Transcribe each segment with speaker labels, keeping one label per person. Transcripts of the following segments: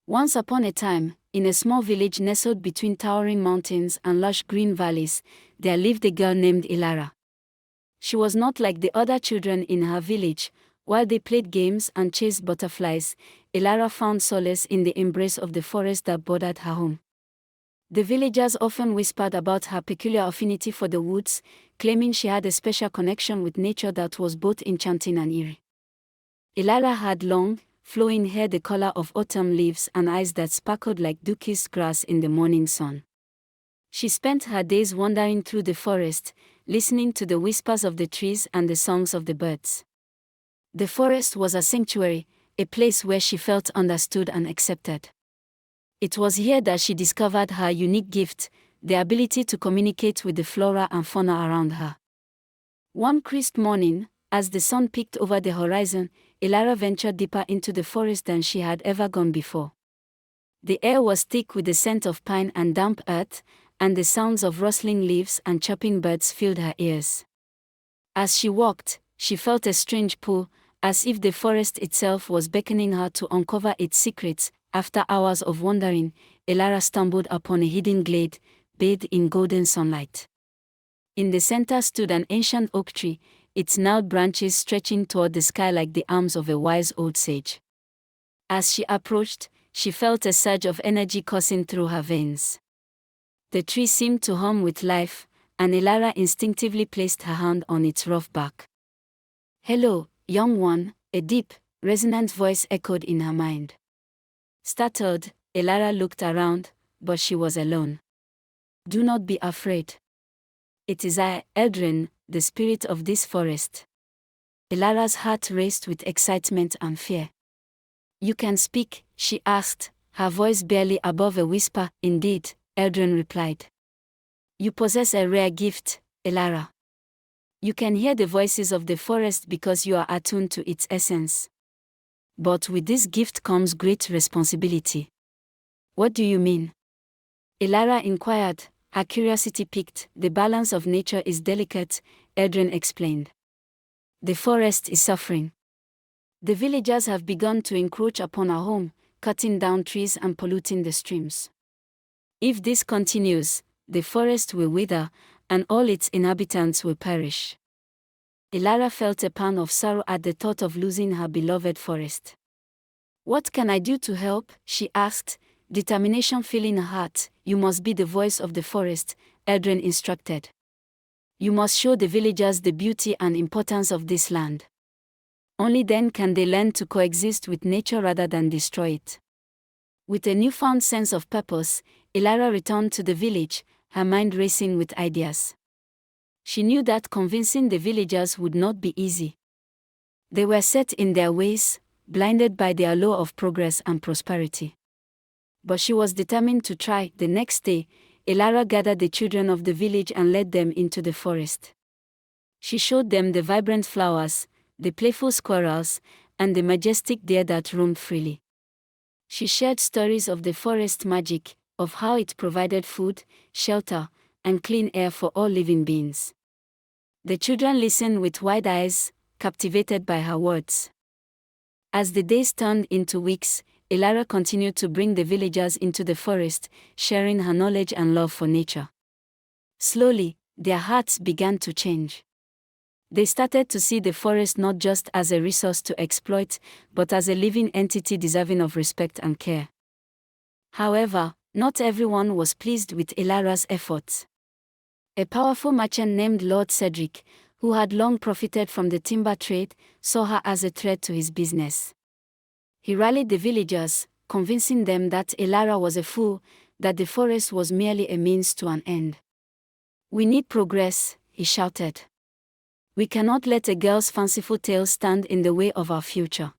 Speaker 1: Once upon a time, in a small village nestled between towering mountains and lush green valleys, there lived a girl named Elara. She was not like the other children in her village. While they played games and chased butterflies, Elara found solace in the embrace of the forest that bordered her home. The villagers often whispered about her peculiar affinity for the woods, claiming she had a special connection with nature that was both enchanting and eerie. Elara had long, flowing hair the color of autumn leaves and eyes that sparkled like dew-kissed grass in the morning sun. She spent her days wandering through the forest, listening to the whispers of the trees and the songs of the birds. The forest was a sanctuary, a place where she felt understood and accepted. It was here that she discovered her unique gift, the ability to communicate with the flora and fauna around her. One crisp morning, as the sun peeked over the horizon, Elara ventured deeper into the forest than she had ever gone before. The air was thick with the scent of pine and damp earth, and the sounds of rustling leaves and chirping birds filled her ears. As she walked, she felt a strange pull, as if the forest itself was beckoning her to uncover its secrets. After hours of wandering, Elara stumbled upon a hidden glade, bathed in golden sunlight. In the center stood an ancient oak tree, its gnarled branches stretching toward the sky like the arms of a wise old sage. As she approached, she felt a surge of energy coursing through her veins. The tree seemed to hum with life, and Elara instinctively placed her hand on its rough bark. "Hello, young one," a deep, resonant voice echoed in her mind. Startled, Elara looked around, but she was alone. "Do not be afraid. It is I, Eldrin, the spirit of this forest." Elara's heart raced with excitement and fear. "You can speak?" she asked, her voice barely above a whisper. "Indeed," Eldrin replied. "You possess a rare gift, Elara. You can hear the voices of the forest because you are attuned to its essence. But with this gift comes great responsibility." "What do you mean?" Elara inquired, her curiosity piqued. "The balance of nature is delicate," Eldrin explained. "The forest is suffering. The villagers have begun to encroach upon our home, cutting down trees and polluting the streams. If this continues, the forest will wither, and all its inhabitants will perish." Elara felt a pang of sorrow at the thought of losing her beloved forest. "What can I do to help?" she asked, determination filling her heart. "You must be the voice of the forest," Eldrin instructed. "You must show the villagers the beauty and importance of this land. Only then can they learn to coexist with nature rather than destroy it." With a newfound sense of purpose, Elara returned to the village, her mind racing with ideas. She knew that convincing the villagers would not be easy. They were set in their ways, blinded by the allure of progress and prosperity. But she was determined to try. The next day, Elara gathered the children of the village and led them into the forest. She showed them the vibrant flowers, the playful squirrels, and the majestic deer that roamed freely. She shared stories of the forest magic, of how it provided food, shelter, and clean air for all living beings. The children listened with wide eyes, captivated by her words. As the days turned into weeks, Elara continued to bring the villagers into the forest, sharing her knowledge and love for nature. Slowly, their hearts began to change. They started to see the forest not just as a resource to exploit, but as a living entity deserving of respect and care. However, not everyone was pleased with Elara's efforts. A powerful merchant named Lord Cedric, who had long profited from the timber trade, saw her as a threat to his business. He rallied the villagers, convincing them that Elara was a fool, that the forest was merely a means to an end. "We need progress," he shouted. "We cannot let a girl's fanciful tale stand in the way of our future."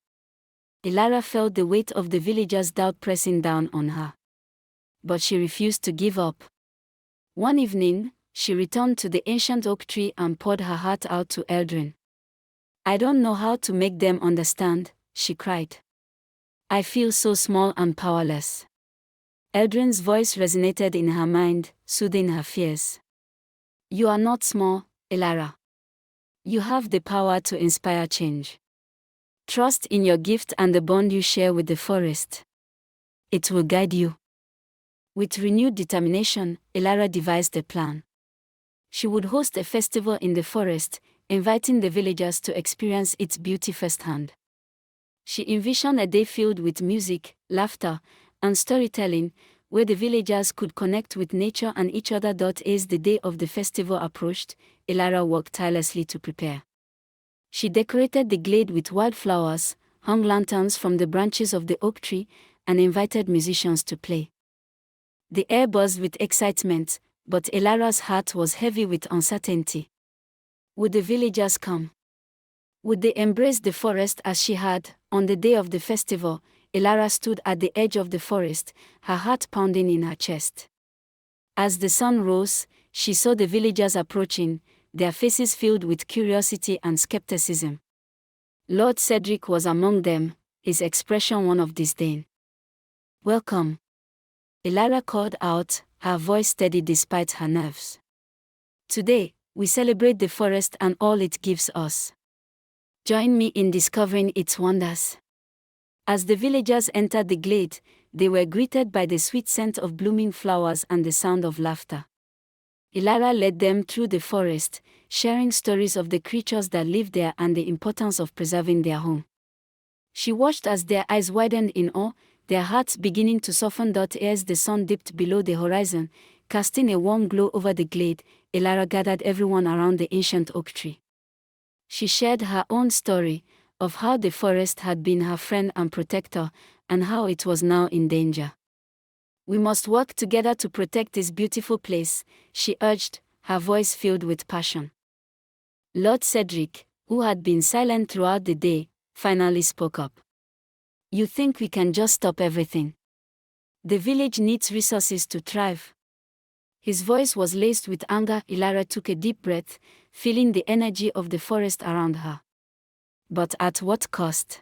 Speaker 1: Elara felt the weight of the villagers' doubt pressing down on her. But she refused to give up. One evening, she returned to the ancient oak tree and poured her heart out to Eldrin. "I don't know how to make them understand," she cried. "I feel so small and powerless." Eldrin's voice resonated in her mind, soothing her fears. "You are not small, Elara. You have the power to inspire change. Trust in your gift and the bond you share with the forest." It will guide you. With renewed determination, Elara devised a plan. She would host a festival in the forest, inviting the villagers to experience its beauty firsthand. She envisioned a day filled with music, laughter, and storytelling, where the villagers could connect with nature and each other. As the day of the festival approached, Elara worked tirelessly to prepare. She decorated the glade with wildflowers, hung lanterns from the branches of the oak tree, and invited musicians to play. The air buzzed with excitement, but Elara's heart was heavy with uncertainty. Would the villagers come? Would they embrace the forest as she had? On the day of the festival, Elara stood at the edge of the forest, her heart pounding in her chest. As the sun rose, she saw the villagers approaching, their faces filled with curiosity and skepticism. Lord Cedric was among them, his expression one of disdain. "Welcome," Elara called out, her voice steady despite her nerves. "Today, we celebrate the forest and all it gives us. Join me in discovering its wonders." As the villagers entered the glade, they were greeted by the sweet scent of blooming flowers and the sound of laughter. Elara led them through the forest, sharing stories of the creatures that lived there and the importance of preserving their home. She watched as their eyes widened in awe, their hearts beginning to soften. As the sun dipped below the horizon, casting a warm glow over the glade, Elara gathered everyone around the ancient oak tree. She shared her own story, of how the forest had been her friend and protector, and how it was now in danger. "We must work together to protect this beautiful place," she urged, her voice filled with passion. Lord Cedric, who had been silent throughout the day, finally spoke up. "You think we can just stop everything? The village needs resources to thrive." His voice was laced with anger. Elara took a deep breath, feeling the energy of the forest around her. "But at what cost?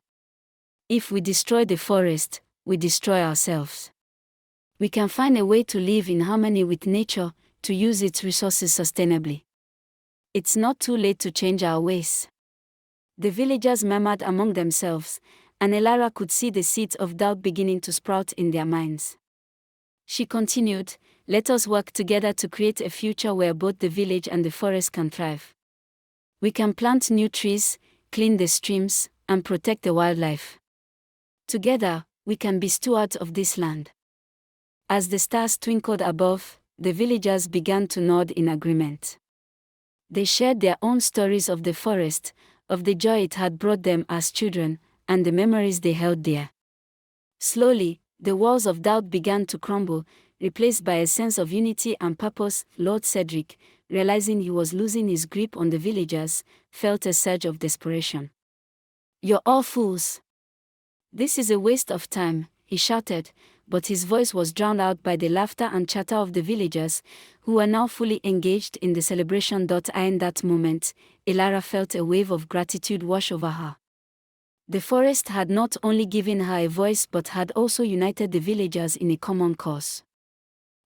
Speaker 1: If we destroy the forest, we destroy ourselves. We can find a way to live in harmony with nature, to use its resources sustainably. It's not too late to change our ways." The villagers murmured among themselves, and Elara could see the seeds of doubt beginning to sprout in their minds. She continued, "Let us work together to create a future where both the village and the forest can thrive. We can plant new trees, clean the streams, and protect the wildlife. Together, we can be stewards of this land." As the stars twinkled above, the villagers began to nod in agreement. They shared their own stories of the forest, of the joy it had brought them as children, and the memories they held dear. Slowly, the walls of doubt began to crumble, replaced by a sense of unity and purpose. Lord Cedric, realizing he was losing his grip on the villagers, felt a surge of desperation. "You're all fools. This is a waste of time," he shouted, but his voice was drowned out by the laughter and chatter of the villagers, who were now fully engaged in the celebration. In that moment, Elara felt a wave of gratitude wash over her. The forest had not only given her a voice but had also united the villagers in a common cause.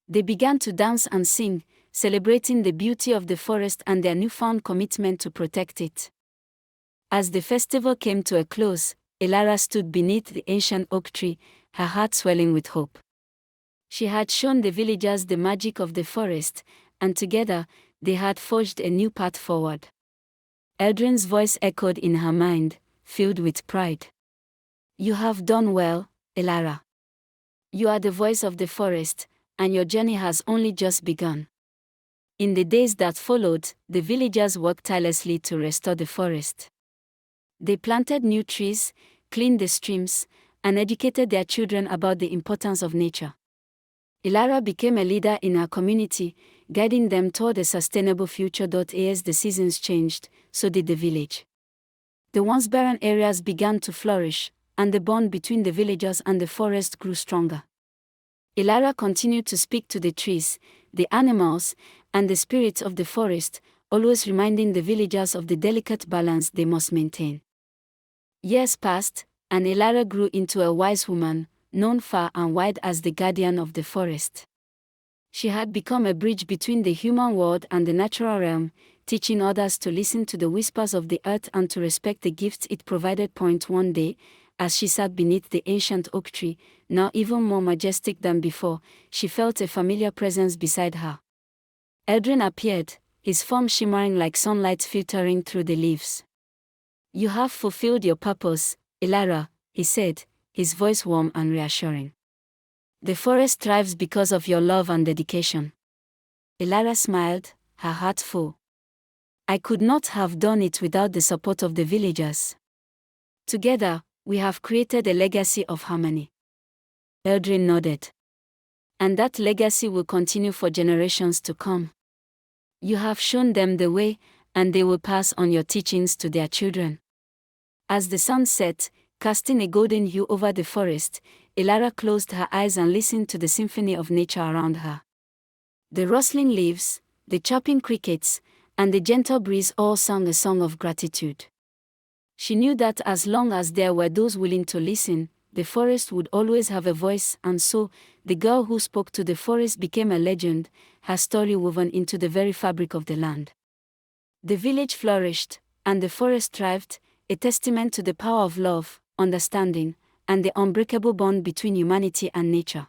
Speaker 1: They began to dance and sing, celebrating the beauty of the forest and their newfound commitment to protect it. As the festival came to a close, Elara stood beneath the ancient oak tree, her heart swelling with hope. She had shown the villagers the magic of the forest, and together, they had forged a new path forward. Eldrin's voice echoed in her mind, filled with pride. "You have done well, Elara. You are the voice of the forest, and your journey has only just begun." In the days that followed, the villagers worked tirelessly to restore the forest. They planted new trees, cleaned the streams, and educated their children about the importance of nature. Elara became a leader in her community, guiding them toward a sustainable future. As the seasons changed, so did the village. The once barren areas began to flourish, and the bond between the villagers and the forest grew stronger. Elara continued to speak to the trees, the animals, and the spirits of the forest, always reminding the villagers of the delicate balance they must maintain. Years passed, and Elara grew into a wise woman, known far and wide as the guardian of the forest. She had become a bridge between the human world and the natural realm, teaching others to listen to the whispers of the earth and to respect the gifts it provided. One day, As she sat beneath the ancient oak tree, now even more majestic than before, she felt a familiar presence beside her. Eldrin appeared, his form shimmering like sunlight filtering through the leaves. "You have fulfilled your purpose, Elara," he said, his voice warm and reassuring. "The forest thrives because of your love and dedication." Elara smiled, her heart full. "I could not have done it without the support of the villagers. Together, we have created a legacy of harmony." Eldrin nodded. "And that legacy will continue for generations to come. You have shown them the way, and they will pass on your teachings to their children." As the sun set, casting a golden hue over the forest, Elara closed her eyes and listened to the symphony of nature around her. The rustling leaves, the chirping crickets, and the gentle breeze all sang a song of gratitude. She knew that as long as there were those willing to listen, the forest would always have a voice, and so, the girl who spoke to the forest became a legend, her story woven into the very fabric of the land. The village flourished, and the forest thrived, a testament to the power of love, understanding, and the unbreakable bond between humanity and nature.